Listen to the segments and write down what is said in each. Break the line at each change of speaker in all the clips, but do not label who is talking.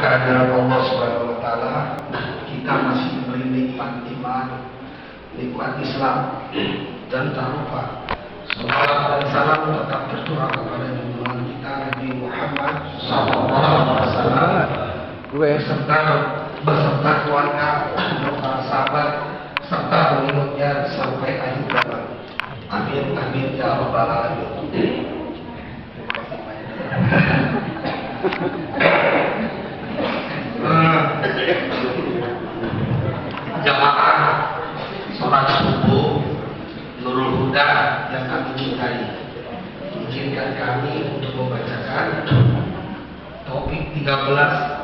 kehadiran Allah Subhanahu wa taala, kita masih diberi nikmat iman, nikmat Islam, dan tak lupa salawat dan salam tetap tercurah kepada junjungan kita Nabi Muhammad SAW beserta keluarga dan para sahabat serta pengikutnya sampai akhir zaman. Amin amin ya rabbal alamin. Jamaah sholat subuh Nurul Huda yang kami cintai, izinkan kami untuk membacakan topik 13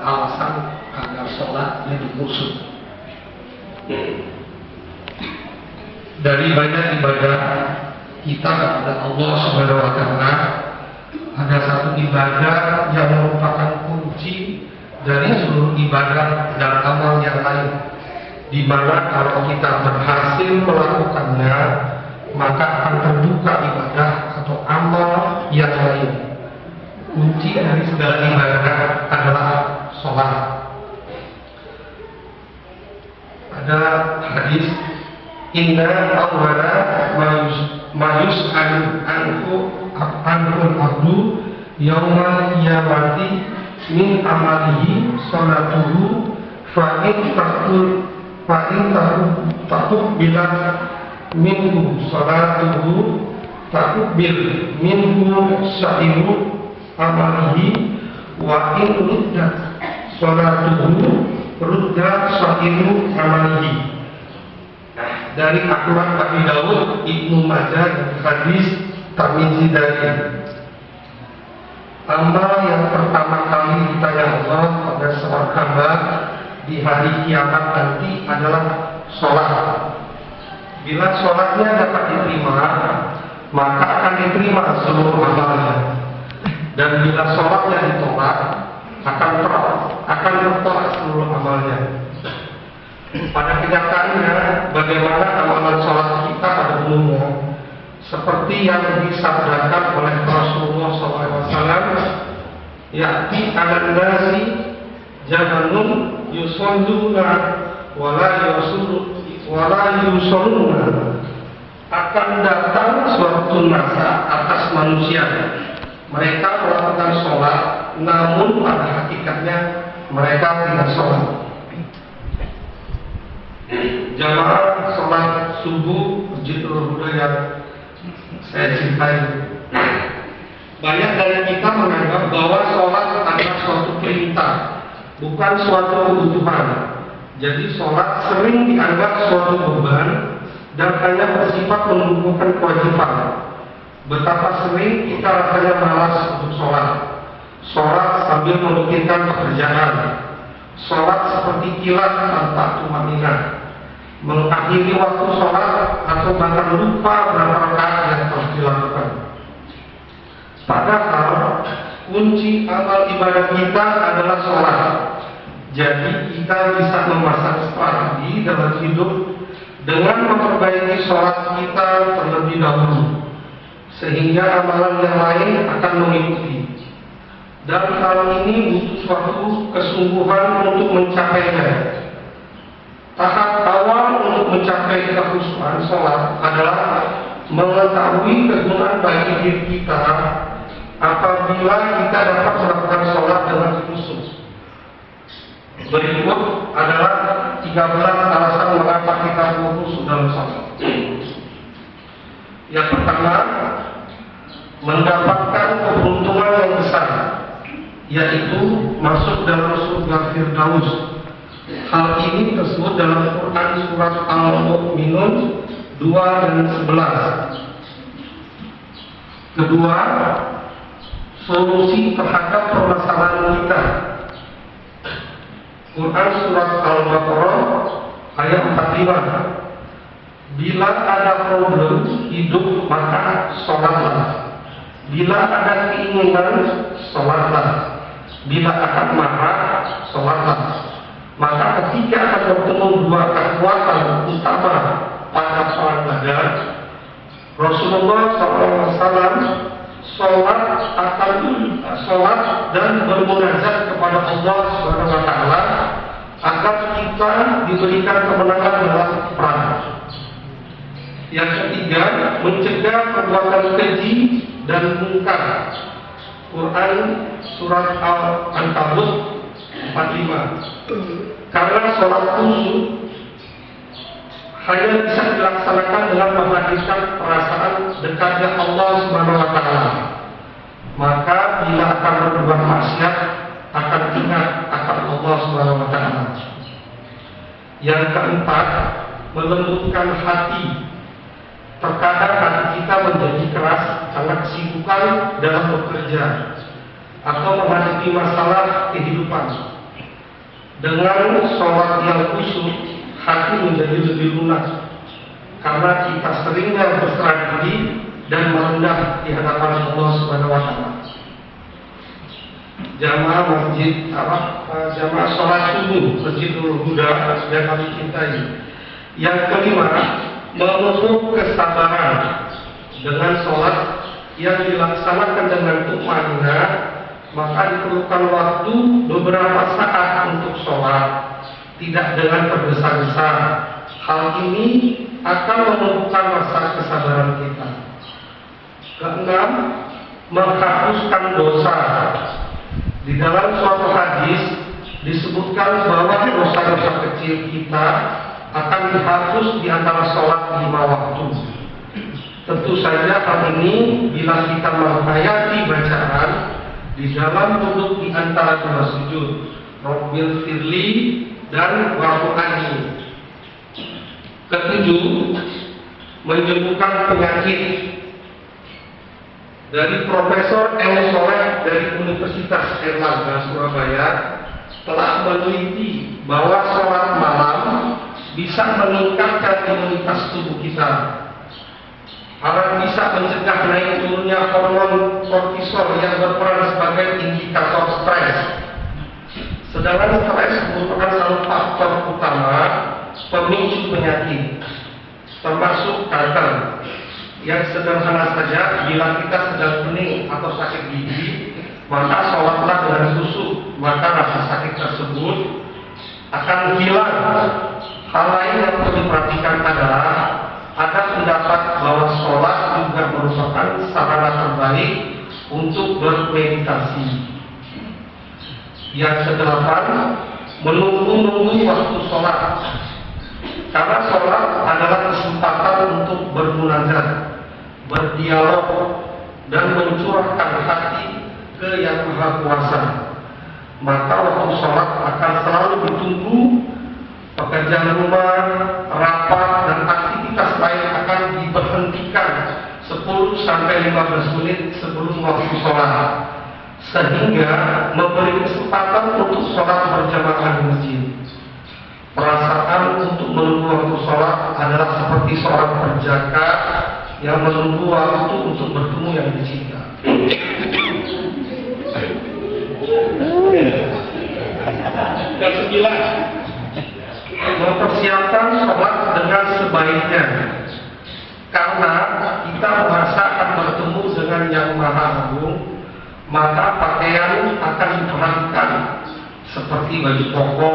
alasan agar sholat menjadi khusyuk. Dari banyak ibadah kita kepada Allah Subhanahu wa taala, ada satu ibadah yang merupakan kunci dari seluruh ibadah dan amal yang lain, di mana kalau kita berhasil melakukannya, maka akan terbuka ibadah atau amal yang lain. Kunci dari segala ibadah adalah sholat. Ada hadis, inna awwala mayus anhu abdu yaumal qiyamati min amalihi sholatuhu fa in taqubbilat minhu sholatuhu taqubbil minhu sa'iru amalihi wa in ruddat sholatuhu ruddat sa'iru amalihi. Dari Ahmad, Abi Daud, Ibnu Majah, hadis Tirmidzi dari amal yang pertama kali ditanya Allah pada seorang hamba di hari kiamat nanti adalah sholat. Bila sholatnya dapat diterima, maka akan diterima seluruh amalnya. Dan bila sholatnya ditolak, akan tertolak seluruh amalnya. Pada kenyataannya, bagaimana amalan sholat kita pada umumnya, seperti yang disabdakan oleh Rasulullah SAW, ya'ti 'alan nasi zamanun yusalluna wala yusalluna, akan datang suatu masa atas manusia, mereka melakukan sholat, namun pada hakikatnya mereka tidak sholat. Jamaah sholat subuh Masjid Nurul Huda yang saya cintai, banyak dari kita menganggap bahwa sholat adalah suatu perintah, bukan suatu kebutuhan. Jadi sholat sering dianggap suatu beban dan hanya bersifat menunjukkan kewajiban. Betapa sering kita rasanya malas untuk sholat. Sholat sambil memikirkan pekerjaan. Sholat seperti kilat tanpa tumanina, mengakhiri waktu sholat atau bahkan lupa berapa rakaat yang harus dilakukan. Padahal kunci amal ibadah kita adalah sholat. Jadi kita bisa memasang strategi dalam hidup dengan memperbaiki sholat kita terlebih dahulu, sehingga amalan yang lain akan mengikuti. Dan hal ini butuh suatu kesungguhan untuk mencapainya. Tahap awal untuk mencapai kekhusyuan sholat adalah mengetahui kegunaan bagi diri kita apabila kita dapat melakukan sholat dengan khusyuk. Berikut adalah 13 alasan mengapa kita khusyuk dalam sholat. Yang pertama, mendapatkan keberuntungan yang besar, yaitu masuk dalam surga Firdaus. Hal ini tersebut dalam Quran surat Al-Mu'minun 2 dan 11. Kedua, solusi terhadap permasalahan kita. Quran surat Al-Baqarah ayat 45. Bila ada problem hidup, maka sholatlah. Bila ada keinginan, sholatlah. Bila akan marah, sholatlah. Maka ketika akan bertemu dua kekuatan utama pada sholat badar, Rasulullah SAW sholat dan bermunajat kepada Allah Subhanahu wa taala agar kita diberikan kemenangan dalam perang. Yang ketiga, mencegah perbuatan keji dan mungkar. Quran surat Al-Ankabut 45. Karena sholat khusyuk hanya bisa dilaksanakan dengan menghadirkan perasaan dekatnya Allah Subhanahu wa taala. Maka bila akan berbuat maksiat akan ingat akan Allah Subhanahu wa taala. Yang keempat, melembutkan hati. Terkadang hati kita menjadi keras karena kesibukan dalam bekerja atau menghadapi masalah kehidupan. Dengan sholat yang khusyuk, hati menjadi lebih lunak karena kita seringnya berserah diri dan merendah di hadapan Allah Subhanahu wa taala. Jamaah jamaah sholat subuh Masjidul Huda yang kami cintai. Yang kelima, memenuhi kesabaran. Dengan sholat yang dilaksanakan dengan tumanina, maka diperlukan waktu beberapa saat untuk sholat, tidak dengan tergesa-gesa. Hal ini akan menumbuhkan rasa kesabaran kita. Keenam, menghapuskan dosa. Di dalam suatu hadis disebutkan bahwa dosa-dosa kecil kita akan dihapus di antara sholat 5 waktu. Tentu saja hal ini bila kita menghayati bacaan di dalam duduk di antara dua sujud, Rabbil firli dan wa'fu'ani. Ketujuh, menyembuhkan penyakit. Dari Profesor M. Soleh dari Universitas Airlangga Surabaya telah meneliti bahwa sholat malam bisa meningkatkan imunitas tubuh kita. Akan bisa mencegah naik turunnya hormon kortisol yang berperan sebagai indikator stres. Sedangkan stres merupakan salah faktor utama pemicu penyakit, termasuk kanker. Yang sederhana saja, bila kita sedang pening atau sakit gigi, maka sholatlah dengan khusyuk, maka rasa sakit tersebut akan hilang. Hal lain yang perlu diperhatikan adalah ada pendapat bahwa sholat juga merupakan sarana terbaik untuk bermeditasi. Yang kedelapan, menunggu waktu sholat. Karena sholat adalah kesempatan untuk bermunajat, berdialog, dan mencurahkan hati ke Yang Maha Kuasa. Maka waktu sholat akan selalu ditunggu. Pekerjaan rumah, rapat, dan aktivitas lain akan diberhentikan 10-15 menit sebelum waktu sholat, sehingga memberi kesempatan untuk sholat berjamaah di masjid. Perasaan untuk menunggu waktu sholat adalah seperti seorang perjaka yang menunggu waktu untuk bertemu yang dicinta. Dan 9, mempersiapkan sholat dengan sebaiknya. Karena kita merasa akan bertemu dengan Yang Maha Agung, maka pakaian akan diperhatikan seperti baju koko,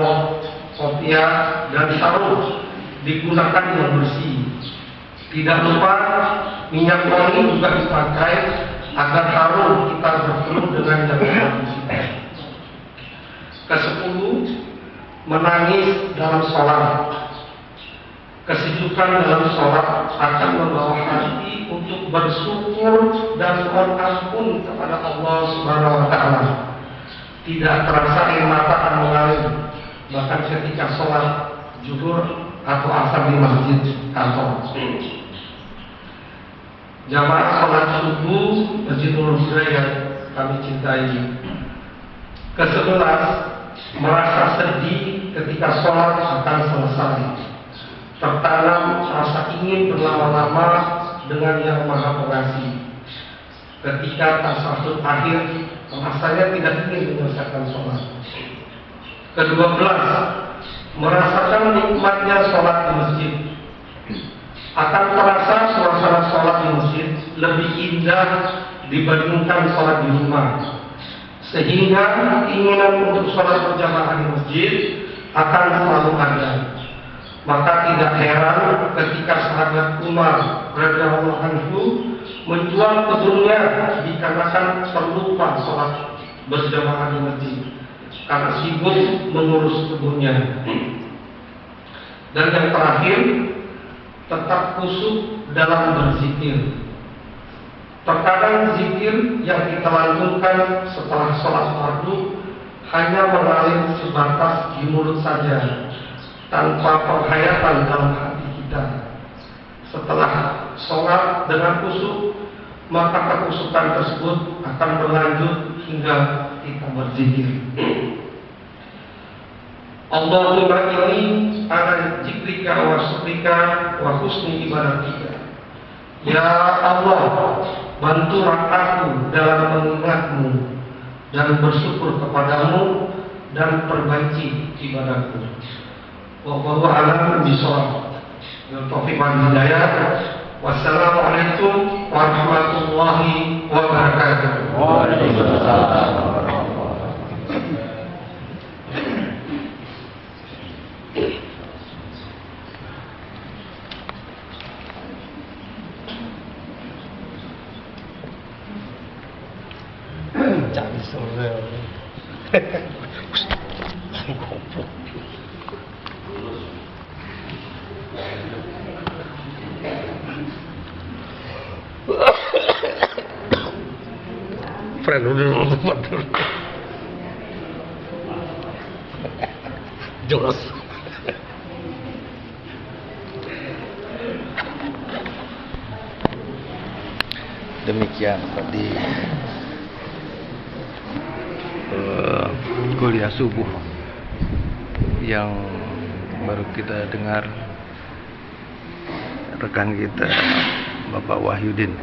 kopiah, dan sarung digunakan yang bersih. Tidak lupa minyak wangi juga dipakai agar harum kita bertemu dengan Yang Maha Agung. Ke-10, menangis dalam sholat. Kesejukan dalam sholat akan membawa hati untuk bersyukur dan mohon ampun kepada Allah Subhanahu wa taala. Tidak terasa air mata akan mengalir, bahkan ketika sholat zuhur atau asar di masjid kantor. Jamaah sholat subuh Masjidul Huda yang kami cintai. Ke-11, merasa sedih ketika sholat akan selesai. Tertanam rasa ingin berlama-lama dengan Yang Maha Pengasih. Ketika tasyahud akhir, rasanya tidak ingin menyelesaikan sholat. Ke-12, merasakan nikmatnya sholat di masjid. Akan terasa suasana sholat di masjid lebih indah dibandingkan sholat di rumah, sehingga keinginan untuk sholat berjamaah di masjid akan selalu ada. Maka tidak heran ketika sahabat Umar radhiyallahu anhu menjual kebunnya dikarenakan terlupa sholat berjamaah di masjid karena sibuk mengurus kebunnya. Dan yang terakhir, tetap khusyuk dalam berzikir. Terkadang zikir yang kita lantunkan setelah sholat fardu hanya mengalir sebatas di mulut saja, tanpa penghayatan dalam hati kita. Setelah sholat dengan khusyuk, maka kekhusyukan tersebut akan berlanjut hingga kita berzikir. Allahumma inni ala zikrika wa syukrika wa husni ibadatika. Ya Allah, bantulah aku dalam mengingatmu dan bersyukur kepadamu dan perbaiki ibadahku. Wallahu a'lam bishawab. Taufiq wal hidayah. Wassalamualaikum warahmatullahi wabarakatuh.
Waalaikumsalam.
Cari sore. Friend dulu betul. Jelas.
Demikian tadi kuliah subuh yang baru kita dengar rekan kita Bapak Wahyudin.